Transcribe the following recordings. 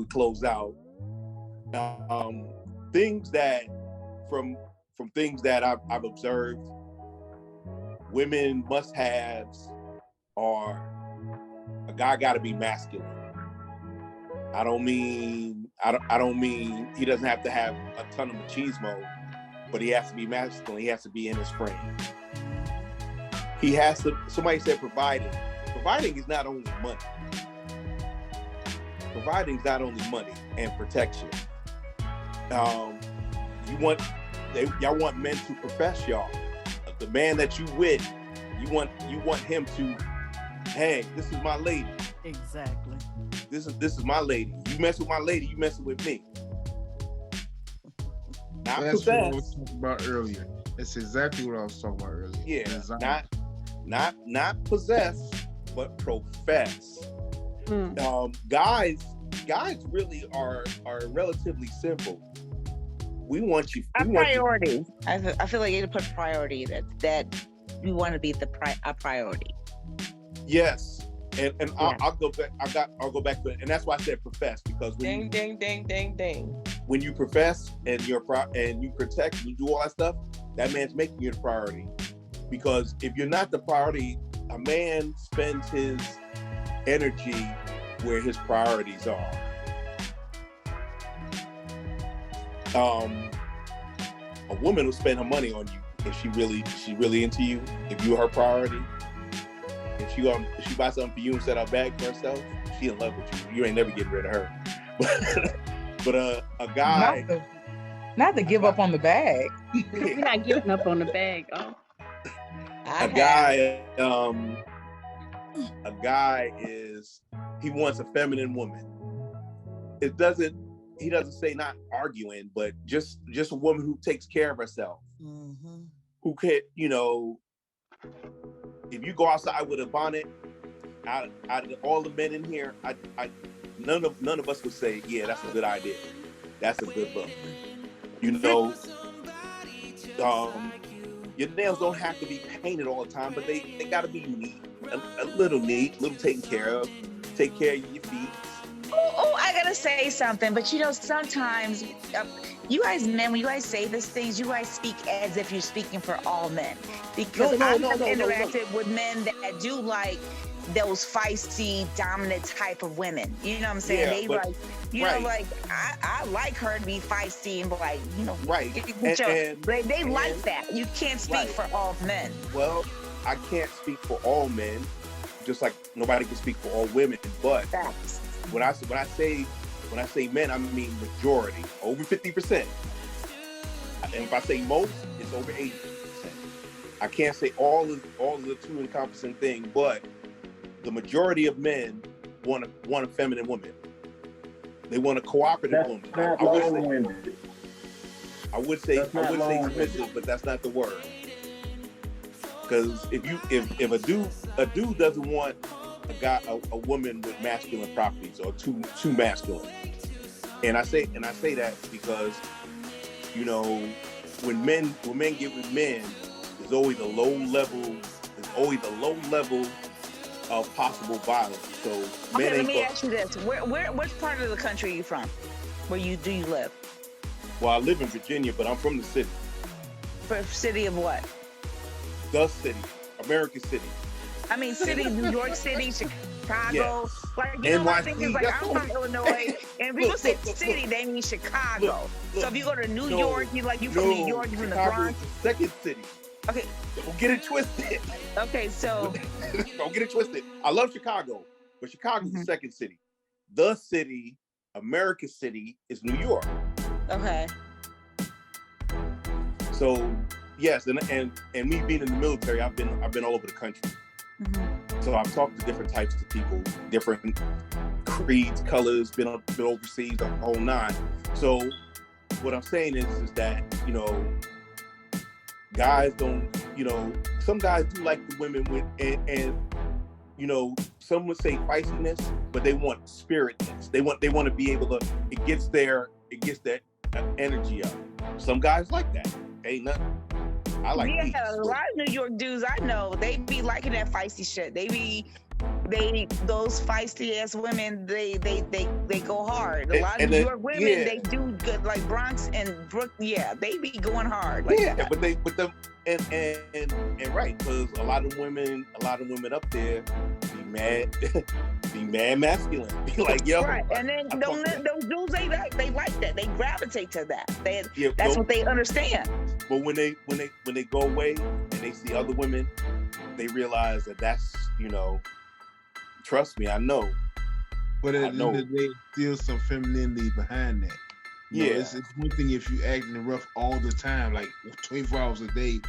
we close out. Things that from things that I've observed, women must-haves are a guy got to be masculine. I don't mean he doesn't have to have a ton of machismo, but he has to be masculine. He has to be in his frame. He has to. Somebody said providing. Providing is not only money. Providing is not only money and protection. Y'all want men to profess y'all. The man that you with, you want him to, hey, this is my lady. Exactly. This is my lady. You mess with my lady, you messing with me. Not That's what I was possess. talking about earlier. That's exactly what I was talking about earlier. Yeah, not possess, but profess. Guys really are relatively simple. We want you. A priority. I feel like you need to put priority that we want to be a priority. Yes, and Yeah. I'll go back. I'll go back to it, and that's why I said profess, because when Ding. when you profess and you protect and you do all that stuff, that man's making you the priority. Because if you're not the priority, a man spends his energy where his priorities are. A woman will spend her money on you if she's really into you. If you're her priority, if she buys something for you and set her bag for herself, she in love with you. You ain't never getting rid of her. But a guy, not to give up on the bag. You're not giving up on the bag. Oh, a guy is, he wants a feminine woman. He doesn't say not arguing, but just a woman who takes care of herself. Mm-hmm. Who can, if you go outside with a bonnet, out of all the men in here, none of us would say, yeah, that's a good idea. That's a good look. Your nails don't have to be painted all the time, but they got to be neat, a little taken care of. Take care of your feet. Oh, I gotta say something, but sometimes you guys men, when you guys say these things, you guys speak as if you're speaking for all men. Because I've interacted with men that do like those feisty, dominant type of women. You know what I'm saying? Yeah, I like her to be feisty and like, right. They like that. You can't speak for all men. Well, I can't speak for all men, just like nobody can speak for all women. But when I say men, I mean majority, over 50%. And if I say most, it's over 80%. I can't say all of the too encompassing thing, but the majority of men want a feminine woman. They want a cooperative woman. I would say submissive, but that's not the word. Because if a dude doesn't want a woman with masculine properties or too masculine, and I say that because when men get with men, there's always a low level of possible violence. So okay, let me ask you this: which part of the country are you from? Where do you live? Well, I live in Virginia, but I'm from the city. For city of what? The city, American city. I mean, city, New York City, Chicago. Yes. Like, NYC, my thing is, like, I'm from Illinois, and people say city, they mean Chicago. So if you go to New York, you from New York, you from the Bronx. Is the second city. Okay. Don't get it twisted. Okay, so. Don't get it twisted. I love Chicago, but Chicago's the second city. The city, American city, is New York. Okay. So yes, and me being in the military, I've been all over the country. Mm-hmm. So I've talked to different types of people, different creeds, colors, been overseas, the whole nine. So what I'm saying is that guys don't, some guys do like the women with and some would say feistiness, but they want spiritness. They want to be able to. It gets that energy up. Some guys like that. Ain't nothing. I like peace. A lot of New York dudes I know, they be liking that feisty shit. They be those feisty ass women, they go hard. A lot of And New then- York women, yeah. they do good, like Bronx and Brook. Yeah, they be going hard. Like Yeah, that. but right, because a lot of women up there be mad masculine. Be like, yo, Right, and then I those fuck that. dudes, they like that. They gravitate to that. Yeah, That's but- what they understand. But when they go away and they see other women, they realize that's, trust me, I know. But I at the end of know. the day, still some femininity behind that. You know, Yeah. it's one thing if you acting rough all the time, like 24 hours a day.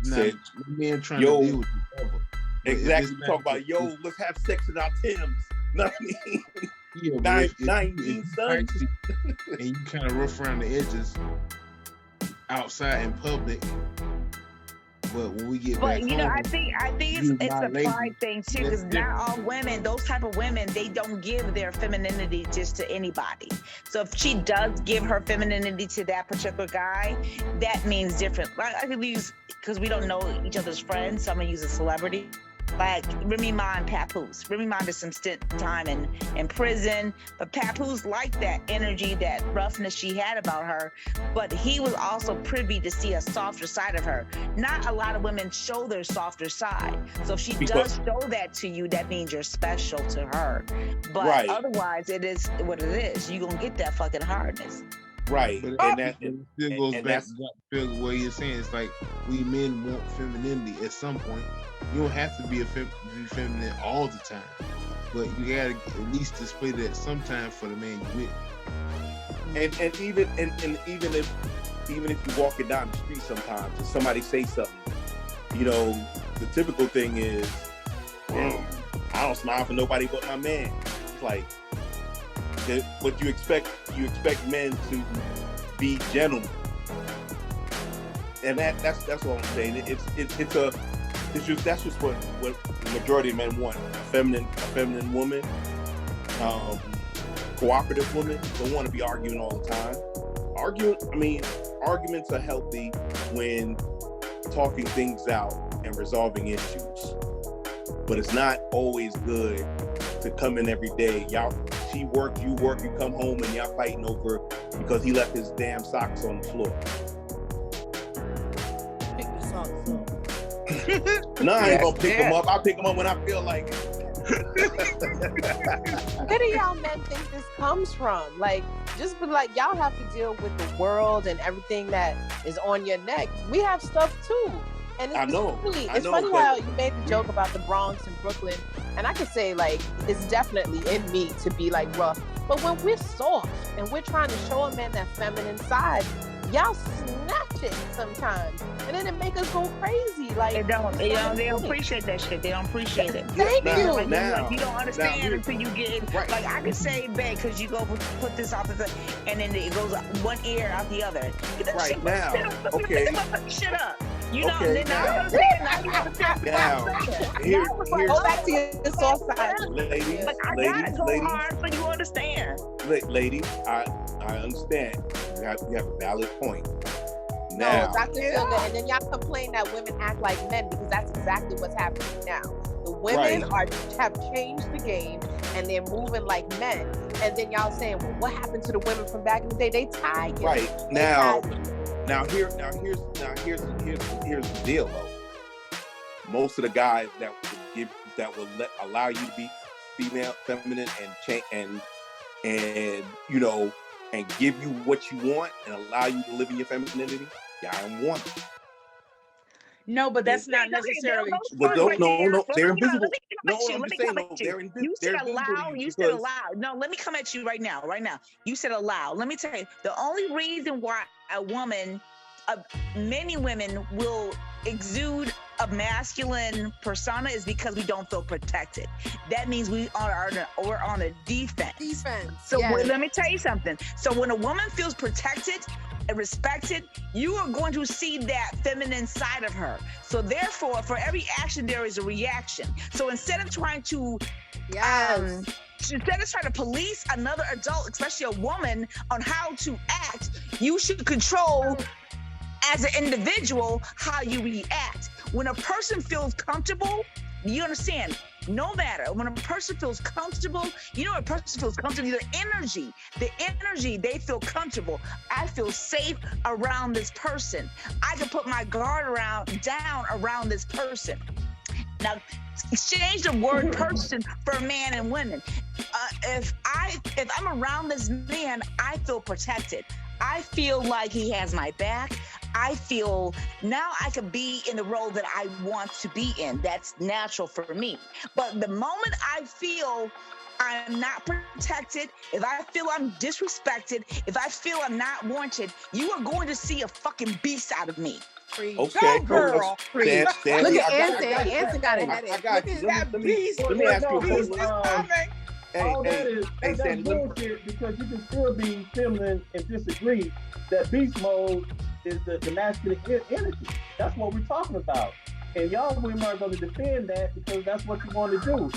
Nah, Said, men trying yo, to deal with each other. But if Exactly. it's You talk not- about, yo, let's have sex in our Timbs. Know what I mean? Yeah, but Nine- if you- 19 if sons. you feisty and you kind of rough around the edges outside in public, but when we get back But home, I think you it's my a lady. pride thing too, because That's not all women, those type of women, they don't give their femininity just to anybody. So if she does give her femininity to that particular guy, that means different. Like I could use, because we don't know each other's friends, so I'm gonna use a celebrity. Like Remy Ma and Papoose. Remy Ma did some stint time in prison, but Papoose liked that energy, that roughness she had about her, but he was also privy to see a softer side of her. Not a lot of women show their softer side. So if she does show that to you, that means you're special to her. But Right. otherwise, it is what it is. You're going to get that fucking hardness. Right. But And that it still goes and back that's- to what you're saying. It's like we men want femininity at some point. You don't have to be be feminine all the time, but you gotta at least display that sometime for the man you with. and even if you're walking down the street sometimes and somebody say something, the typical thing is, I don't smile for nobody but my man. It's like, but you expect men to be gentlemen, and that's what I'm saying. That's just what the majority of men want. A feminine woman, cooperative woman. Don't want to be arguing all the time. Arguments are healthy when talking things out and resolving issues. But it's not always good to come in every day. She work, you work, you come home and y'all fighting over because he left his damn socks on the floor. Pick the socks up. No, I ain't gonna pick them up. I'll pick them up when I feel like it. Where do y'all men think this comes from? Like, just be like, y'all have to deal with the world and everything that is on your neck. We have stuff too. And I know, it's funny but- how you made the joke about the Bronx and Brooklyn. And I can say, like, it's definitely in me to be like rough. But when we're soft and we're trying to show a man that feminine side, y'all snatch it sometimes. And then it make us go crazy. Like, They don't appreciate that shit. They don't appreciate it. Thank Now- you. Like, now- you don't understand now, until you get in. right. Like I could say, babe, because you go put this off and then it goes one ear out the other. Right, now, okay. Shut up. You know, Okay, then now now. you understand. Now you understand. Now, here- here's- Go back to your soft side. Ladies, Like I gotta go ladies, hard so you understand. ladies, I understand. You have a valid point. No, Now, Dr. Silga, and then y'all complain that women act like men because that's exactly what's happening now. The women have changed the game and they're moving like men. And then y'all saying, well, what happened to the women from back in the day? They tired. right They now, tired. here's the deal though. Most of the guys that will allow you to be female, feminine, and give you what you want and allow you to live in your femininity. Yeah, I want it. No, but that's not necessarily. But no, they're invisible. No, No, I'm let just me saying, come no, at you. they're You invisible. said allow. You said because- allow. No, let me come at you right now. Right now, you said allow. Let me tell you, the only reason why a woman, many women will exude a masculine persona is because we don't feel protected. That means we're on a defense. Defense. So yes. let me tell you something. So when a woman feels protected and respected, you are going to see that feminine side of her. So therefore, for every action, there is a reaction. So instead of trying to police another adult, especially a woman, on how to act, you should control as an individual how you react. When a person feels comfortable, you understand, No matter when a person feels comfortable, you know, a person feels comfortable, the energy, they feel comfortable. I feel safe around this person. I can put my guard down around this person. Now, exchange the word person for man and women. If I'm around this man, I feel protected. I feel like he has my back. I feel now I can be in the role that I want to be in. That's natural for me. But the moment I feel I'm not protected, if I feel I'm disrespected, if I feel I'm not wanted, you are going to see a fucking beast out of me. Okay, Go, girl. Look at Anson. Anson got it. I got you. That beast. Let me ask you a Beast question. is coming. All that is hey, that's Sandy, bullshit because you can still be feminine and disagree that beast mode is the masculine energy. That's what we're talking about. And y'all women are going to defend that because that's what you want to do.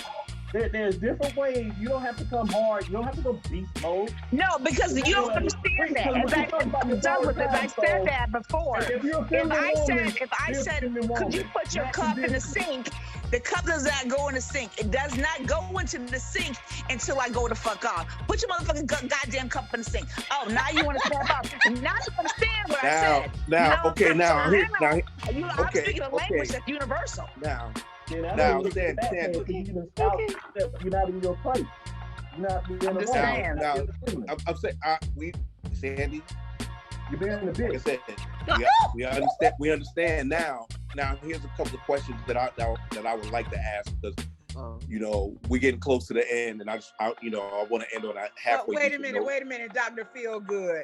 There's different ways. You don't have to come hard. You don't have to go beast mode. No, because you don't understand that. As I said that before. If I said, could you put your cup in the sink? The cup does not go in the sink. It does not go into the sink until I go to fuck off. Put your motherfucking goddamn cup in the sink. Oh, now you want to step up. Now you understand what I said. I'm speaking a language that's universal. Now, Stan, you're not in your place. You're not in the right. I'm saying, Sandy, you're being a bitch. Like I said, we understand now. Now, here's a couple of questions that I would like to ask because we're getting close to the end, and I want to end on that halfway. Wait a minute, Dr. Feelgood.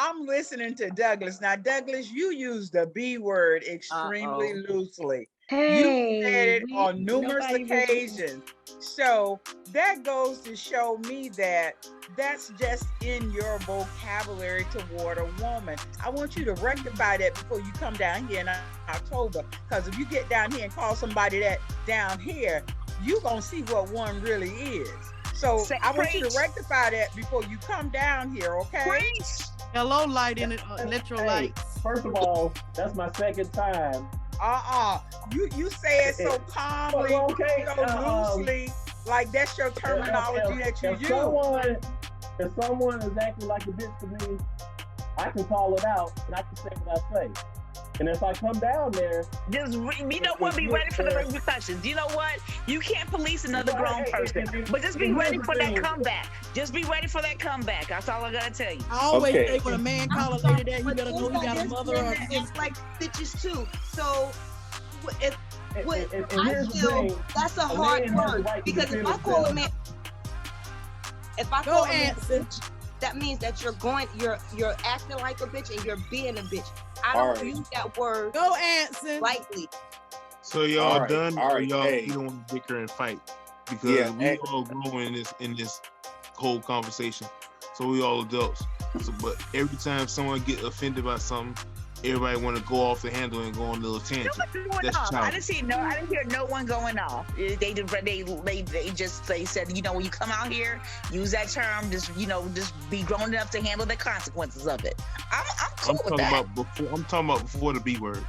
I'm listening to Douglas. Now, Douglas, you use the B word extremely loosely. You said it on numerous occasions. So that goes to show me that that's just in your vocabulary toward a woman. I want you to rectify that before you come down here in October. Because if you get down here and call somebody that down here, you're going to see what one really is. So I want you to rectify that before you come down here, okay? Hello, light in it, electrolytes. First of all, that's my second time. You say it so calmly, so loosely, like that's your terminology that you use. If someone is acting like a bitch to me, I can call it out and I can say what I say. And if I come down there, be ready for the repercussions. You know what? You can't police another grown person, but just be ready for that comeback. Just be ready for that comeback. That's all I gotta tell you. I always say when a man call a lady that, you better know he got a mother or a sister. It's like bitches too. So I feel that's a hard word because if I call a man, bitch, that means that you're acting like a bitch and you're being a bitch. I don't use that word. Go Anson. Lightly. So y'all done? All right, y'all you don't want to bicker and fight because we all grow in this whole conversation. So we all adults. But every time someone get offended by something, everybody want to go off the handle and go on a little tangent. I didn't hear no one going off. They said, when you come out here, use that term. Just be grown enough to handle the consequences of it. I'm cool with that. I'm talking about before the B word.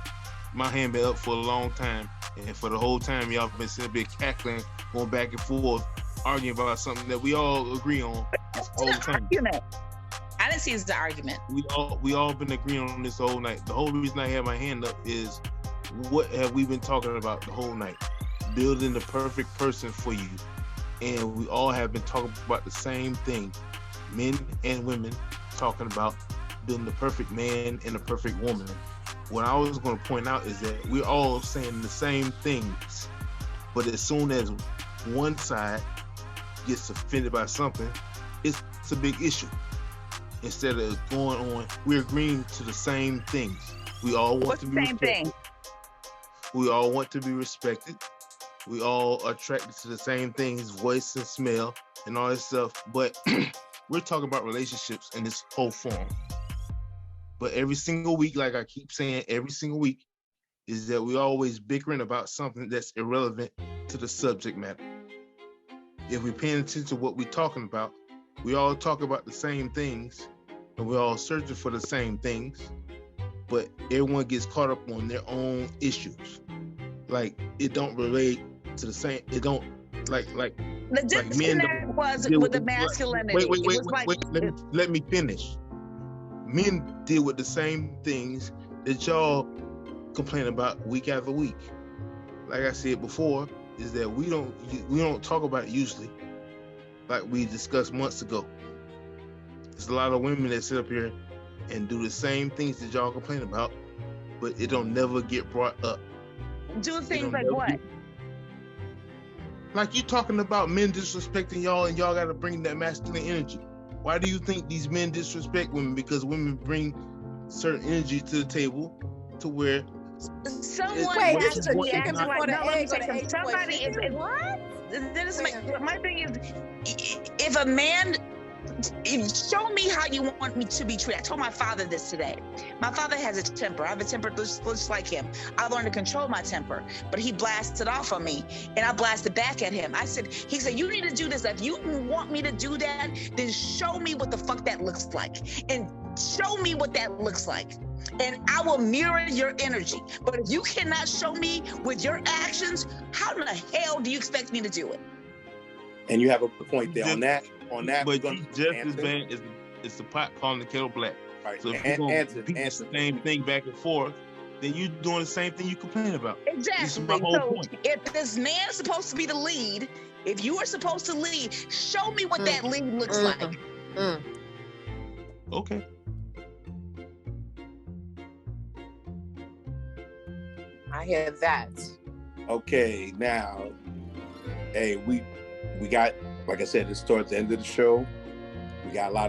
My hand been up for a long time, and for the whole time y'all been sitting there cackling, going back and forth, arguing about something that we all agree on this whole time. I didn't see it as an argument. We all been agreeing on this whole night. The whole reason I have my hand up is what have we been talking about the whole night? Building the perfect person for you. And we all have been talking about the same thing. Men and women talking about building the perfect man and the perfect woman. What I was going to point out is that we're all saying the same things. But as soon as one side gets offended by something, it's a big issue. Instead of going on, we're agreeing to the same things. We all want to be respected. We all want to be respected. We all are attracted to the same things, voice and smell and all this stuff. But we're talking about relationships in this whole form. But every single week, like I keep saying, every single week, is that we always bickering about something that's irrelevant to the subject matter. If we're paying attention to what we're talking about, we all talk about the same things, and we're all searching for the same things, but everyone gets caught up on their own issues. Like, it don't relate to the same, it don't The disconnect was with the masculinity. Wait. Let me finish. Men deal with the same things that y'all complain about week after week. Like I said before, is that we don't talk about it usually, like we discussed months ago. There's a lot of women that sit up here and do the same things that y'all complain about, but it don't never get brought up. Do things like what? Like you talking about men disrespecting y'all, and y'all got to bring that masculine energy. Why do you think these men disrespect women? Because women bring certain energy to the table to where someone has to be acting like, no, let me say something. Somebody is what? My thing is, if a man, show me how you want me to be treated. I told my father this today. My father has a temper. I have a temper just like him. I learned to control my temper, but he blasted off on me, and I blasted back at him. He said, you need to do this. If you want me to do that, then show me what the fuck that looks like, and show me what that looks like, and I will mirror your energy. But if you cannot show me with your actions, how in the hell do you expect me to do it? And you have a point there on that. But just as bad as it's the pot calling the kettle black. Right. So if you're going to repeat the same thing back and forth, then you're doing the same thing you complain about. Exactly. This is my whole point. If this man is supposed to be the lead, if you are supposed to lead, show me what that lead looks like. Okay. I hear that. Okay, now, hey, we got, like I said, it's towards the end of the show. We got a lot